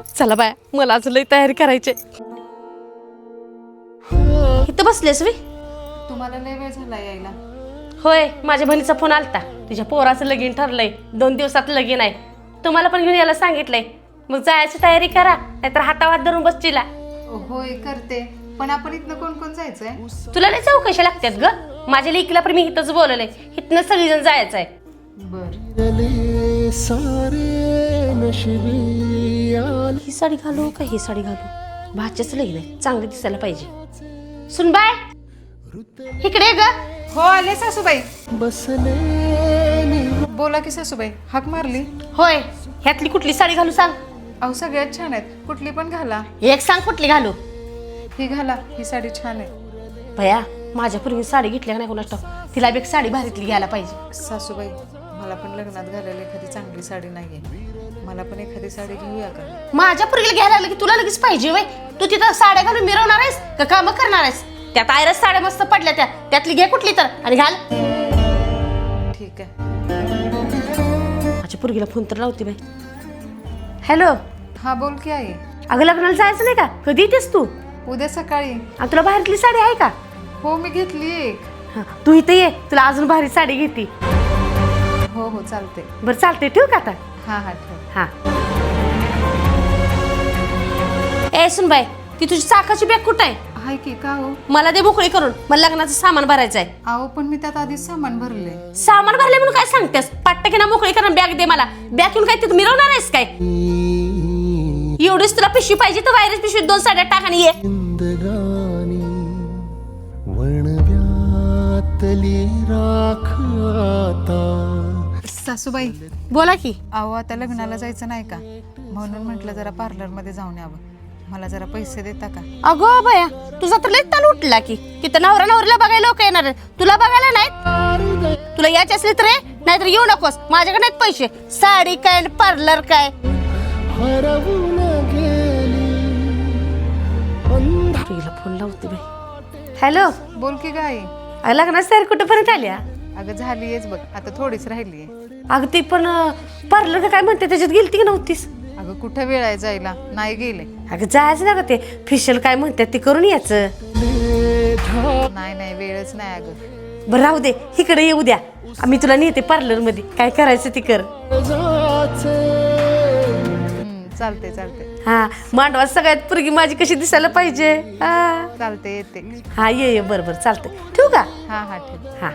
चला बाया, मला आज लई तयारी करायची. इथं बसलेस वी? तुम्हाला लय वेळ झाला यायला. होय, माझ्या बहिणीचा फोन आलता. तिच्या पोराचं लगीन ठरलंय, 2 दिवसात लगीन आहे. तुम्हाला पण घेऊन यायला सांगितलंय. मग जायची तयारी करा, नाहीतर हातावात धरून बसचिला. होय करते, पण आपण इथनं कोण कोण जायचंय? तुला लय चौकशा लागतात ग. माझ्या लेकीला पण मी इथंच बोलवलंय. इथनं सगळीजण जायचंय. बर. ही साडी घालू का ही साडी घालू? भाच्याच लगीन आहे, चांगली दिसायला पाहिजे. सुनबाय इकडे ग. हो आले सासूबाई. बोला की सासूबाई, हाक मारली. होय, ह्यातली कुठली साडी घालू सांग. अहो सगळ्यात छान आहेत, कुठली पण घाला. एक सांग कुठली घालू. ही घाला, ही साडी छान आहे. भया, माझ्या पूर्वी साडी घेतल्या नाही कोणाच ठाऊक. तिला बी एक साडी भारीतली घ्यायला पाहिजे. सासूबाई, मला पण लग्नात घालायला एखादी चांगली साडी नाहीये. मला पण एखादी साडी घेऊया का? माझ्या पूर्वीला घ्यायला लागलं की तुला लगेच पाहिजे वय. तू तिथं साड्या घालून मिरवणार आहेस का कामं करणार आहेस? त्यात आयरस साड्या मस्त पडल्या, त्यातली घे कुठली तर आणि घाल. ठीक आहे. माझ्या पूर्वीला फोन तर लावते बाई. हॅलो. हा बोल की आई. अगं लग्नाला जायचं नाही का? कधी येतेस तू? उद्या सकाळी. आणि तुला भारीतली साडी आहे का? हो मी घेतली एक. हा, तू इथं ये, तुला अजून भारी साडी घेते. हो हो चालते. बरं चालते, ठेवू का आता? हा हा ठेव. हा. ए सुनबाई, ती तुझी चाकाची बॅग कुठं आहे? हाय की का हो? मला दे मोकळी करून, मला लग्नाचं सामान भरायचं आहे. अहो पण मी त्यात आधीच सामान भरले. सामान भरले म्हणून काय सांगतेस? पाट्ट ना मोकळी करून बॅग दे मला. बॅग घेऊन काय तिथं मिरवणार आहेस काय? एवढीच तुला पिशवी पाहिजे तर वायरस पिशवीत 2 साड्या टाक आणि ये. सासूबाई, बोला की. अहो आता लग्नाला जायचं नाही का, म्हणून म्हटलं जरा पार्लर मध्ये जाऊन यावं. मला जरा पैसे देता का? अगो बया, तुझा तर लई ताल उठला की. तिथं नवरा नवरीला बघायला लोक येणार आहेत. तुला बघायला नाहीत. तुला यायचे असले तर ये, नाहीतर येऊ नकोस. माझ्याकडे नाहीत पैसे. साडी काय पार्लर काय. फोन लावते बाई. हॅलो. बोल की गाई. लग्नाची तयारी कुठेपर्यंत आली? अगं झालीयच बघ, आता थोडीच राहिलीये. अगं ते पण पार्लर काय म्हणते, त्याच्यात गेलती की नव्हतीस? अगं कुठं वेळ आहे जायला, नाही गेले. अगं जायचं ना ग, ते फेशियल काय म्हणतात ते करून यायचं. नाही नाही वेळच नाही अगं. बरं राहू दे, इकडे येऊ द्या. मी तुला नेते पार्लर मध्ये, काय करायचं ते कर. चालते चालते. हा, मांडवा सगळ्यात पोरगी माझी कशी दिसायला पाहिजे. हा चालते येते. हा, ये बरोबर चालतंय. ठेवू का? हा हा ठेव. हा.